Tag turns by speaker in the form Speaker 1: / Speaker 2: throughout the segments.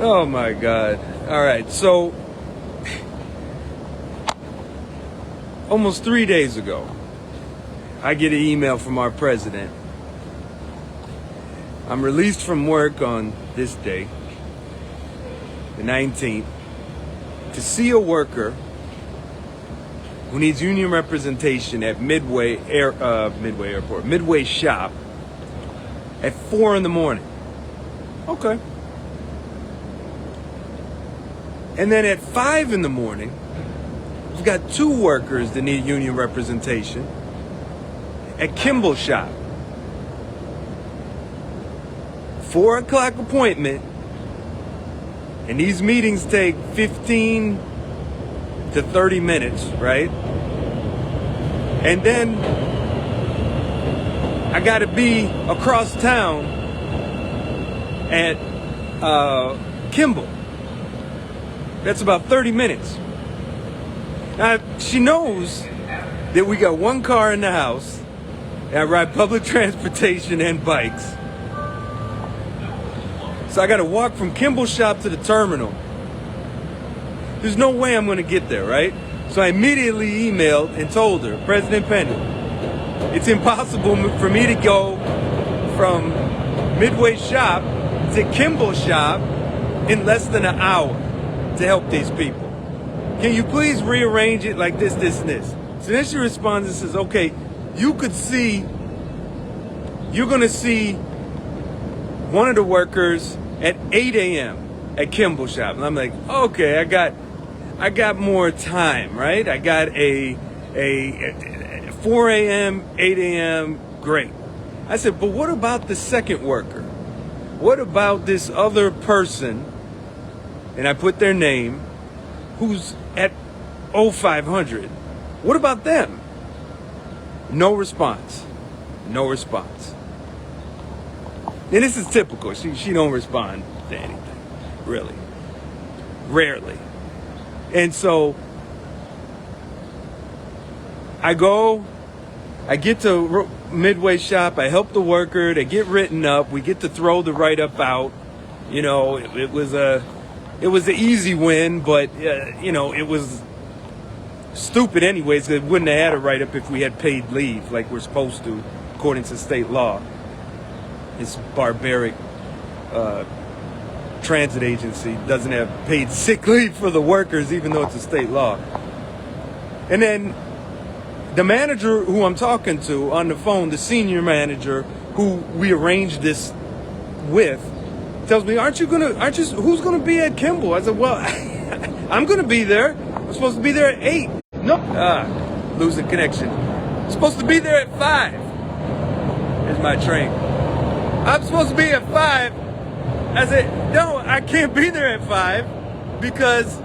Speaker 1: Oh my God. All right. So almost 3 days ago, I get an email from our president. I'm released from work on this day, the 19th, to see a worker who needs union representation at Midway Shop at 4 in the morning. Okay. And then at 5 in the morning, we've got 2 workers that need union representation at Kimball Shop. 4 o'clock appointment, and these meetings take 15 to 30 minutes, right? And then I gotta be across town at Kimball. That's about 30 minutes. Now, she knows that we got 1 car in the house, and I ride public transportation and bikes. So I got to walk from Kimball Shop to the terminal. There's no way I'm going to get there, right? So I immediately emailed and told her, President Pennie, it's impossible for me to go from Midway Shop to Kimball Shop in less than an hour to help these people. Can you please rearrange it like this, this, and this? So then she responds and says, okay, you're going to see one of the workers at 8 a.m. at Kimball Shop. And I'm like, okay, I got more time, right? I got a 4 a.m., 8 a.m., great. I said, but what about the second worker? What about this other person, and I put their name, who's at 0500? What about them? No response. No response. And this is typical. She don't respond to anything, really. Rarely. And so I get to Midway Shop, I help the worker, they get written up, we get to throw the write-up out. You know, it was an easy win, but it was stupid anyways. It wouldn't have had a write-up if we had paid leave like we're supposed to, according to state law. This barbaric transit agency doesn't have paid sick leave for the workers, even though it's a state law. And then the manager who I'm talking to on the phone, the senior manager who we arranged this with, tells me, who's gonna be at Kimball? I said, well, I'm gonna be there. I'm supposed to be there at 8. No, losing connection. I'm supposed to be there at 5. Here's my train. I'm supposed to be at 5. I said, no, I can't be there at 5 because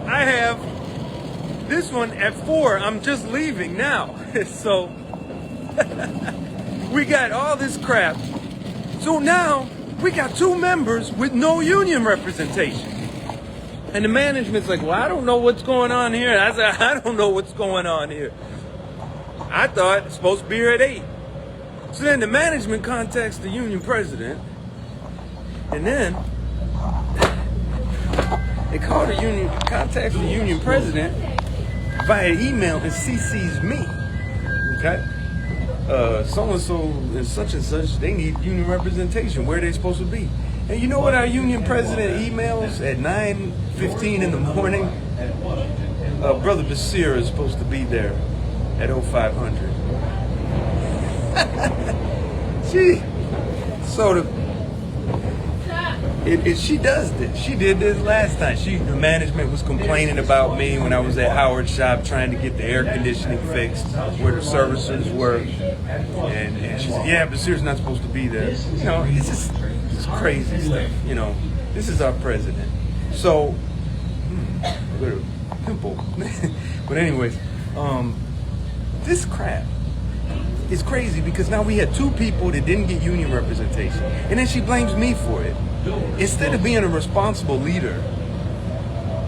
Speaker 1: I have this one at 4. I'm just leaving now. So we got all this crap. So now we got 2 members with no union representation. And the management's like, well, I don't know what's going on here. And I said, I don't know what's going on here. I thought it's supposed to be here at 8. So then the management contacts the union president, and then they contacts the union president via email and CCs me. Okay? So-and-so and such, they need union representation. Where are they supposed to be? And you know what our union president emails at 9:15 in the morning? Brother Basir is supposed to be there at 0500. She does this. She did this last time. The management was complaining about me when I was at Howard Shop trying to get the air conditioning fixed where the services were. And she said, yeah, Basir's not supposed to be there. You know, it's just crazy stuff. You know, this is our president. So, simple. But anyways, this crap is crazy because now we had 2 people that didn't get union representation, and then she blames me for it. Instead of being a responsible leader,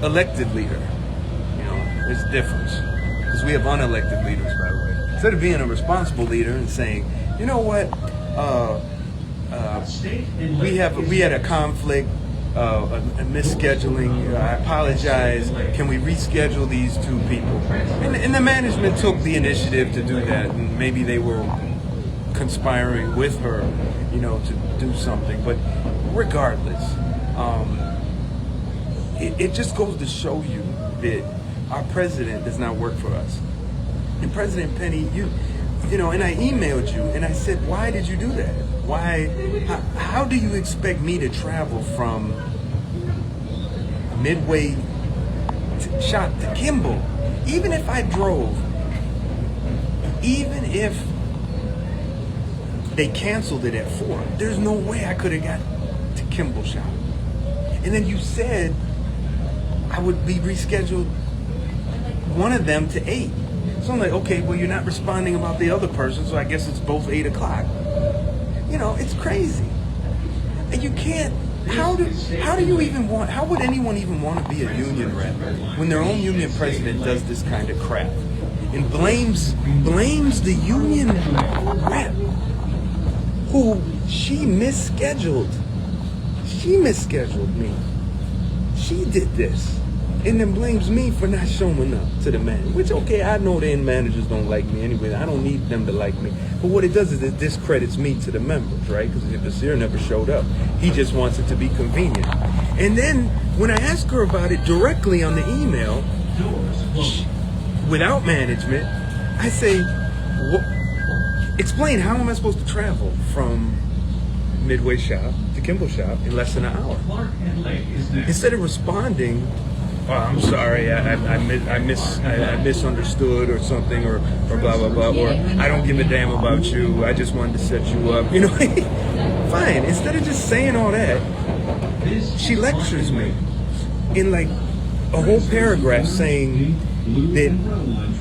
Speaker 1: elected leader, you know, there's a difference because we have unelected leaders, by the way. Instead of being a responsible leader and saying, you know what, we had a conflict, a misscheduling. I apologize. Can we reschedule these two people? And the management took the initiative to do that, and maybe they were conspiring with her, to do something. But regardless, it just goes to show you that our president does not work for us. And President Pennie, and I emailed you and I said, why did you do that? Why? How do you expect me to travel from Midway Shop to Kimball? Even if I drove, even if they canceled it at 4, there's no way I could have got to Kimball Shop. And then you said I would be rescheduled, one of them, to 8. So I'm like, okay, well, you're not responding about the other person, so I guess it's both 8 o'clock. It's crazy. And you can't, how would anyone even want to be a union rep when their own union president does this kind of crap and blames the union rep who she misscheduled me. She did this. And then blames me for not showing up to the man. Which, okay, I know the end managers don't like me anyway. I don't need them to like me. But what it does is it discredits me to the members, right? Because if Basir never showed up, he just wants it to be convenient. And then when I ask her about it directly on the email, without management, I say, explain, how am I supposed to travel from Midway Shop to Kimball Shop in less than an hour? Instead of responding, oh, I'm sorry, I misunderstood or something, or blah, blah, blah, or I don't give a damn about you, I just wanted to set you up, Fine, instead of just saying all that, she lectures me in like a whole paragraph saying that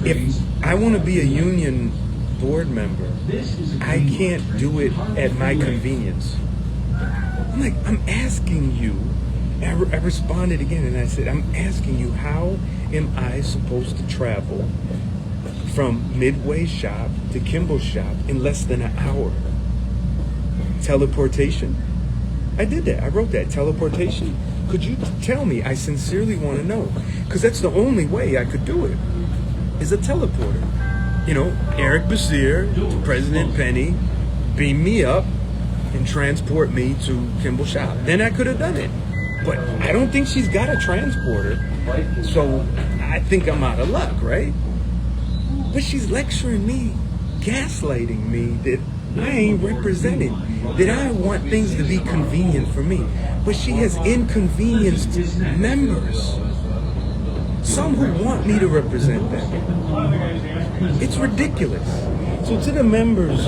Speaker 1: if I want to be a union board member, I can't do it at my convenience. I'm like, I'm asking you. I responded again and I said, I'm asking you, how am I supposed to travel from Midway Shop to Kimball Shop in less than an hour? Teleportation? I did that. I wrote that. Teleportation? Could you tell me? I sincerely want to know. Because that's the only way I could do it, is a teleporter. Eric Basir, President Pennie, beam me up and transport me to Kimball Shop. Then I could have done it. But I don't think she's got a transporter, so I think I'm out of luck, right? But she's lecturing me, gaslighting me that I ain't represented, that I want things to be convenient for me. But she has inconvenienced members, some who want me to represent them. It's ridiculous. So to the members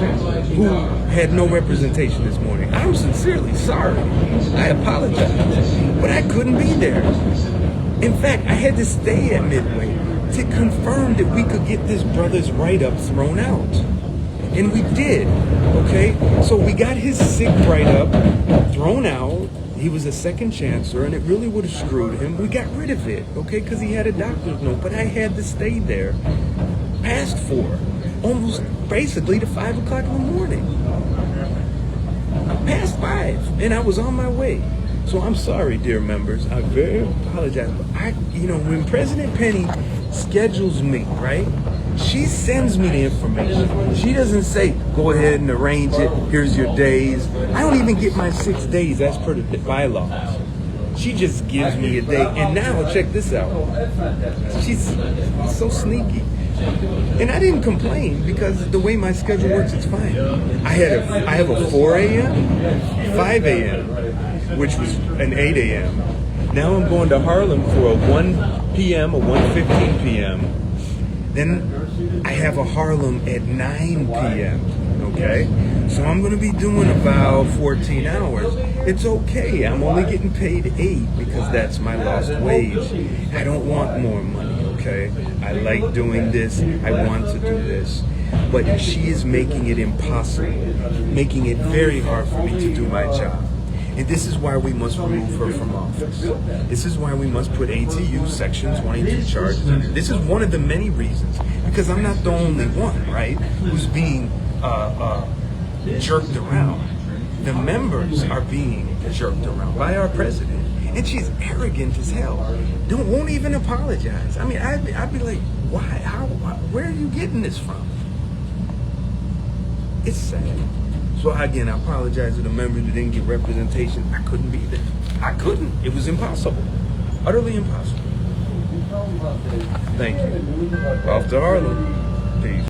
Speaker 1: who had no representation this morning, I'm sincerely sorry. I apologize, but I couldn't be there. In fact, I had to stay at Midway to confirm that we could get this brother's write-up thrown out. And we did, okay? So we got his sick write-up thrown out. He was a second chancellor, and it really would have screwed him. We got rid of it, okay, because he had a doctor's note, but I had to stay there past 4. Almost basically to 5 o'clock in the morning. Past 5, and I was on my way. So I'm sorry, dear members. I very apologize. But when President Pennie schedules me, right? She sends me the information. She doesn't say, go ahead and arrange it. Here's your days. I don't even get my 6 days as per the bylaws. She just gives me a day. And now, check this out. She's so sneaky. And I didn't complain because the way my schedule works, it's fine. I have a 4 a.m., 5 a.m., which was an 8 a.m. Now I'm going to Harlem for a 1 p.m., a 1:15 p.m. Then I have a Harlem at 9 p.m., okay? So I'm going to be doing about 14 hours. It's okay. I'm only getting paid 8 because that's my lost wage. I don't want more money. Okay, I like doing this, I want to do this, but she is making it impossible, making it very hard for me to do my job. And this is why we must remove her from office. This is why we must put ATU Section 22 charges on her. This is one of the many reasons, because I'm not the only one, right, who's being jerked around. The members are being jerked around by our president. And she's arrogant as hell. Won't even apologize. I mean, I'd be like, why? Where are you getting this from? It's sad. So again, I apologize to the members that didn't get representation. I couldn't be there. I couldn't. It was impossible. Utterly impossible. Thank you. Off to Harlem. Peace.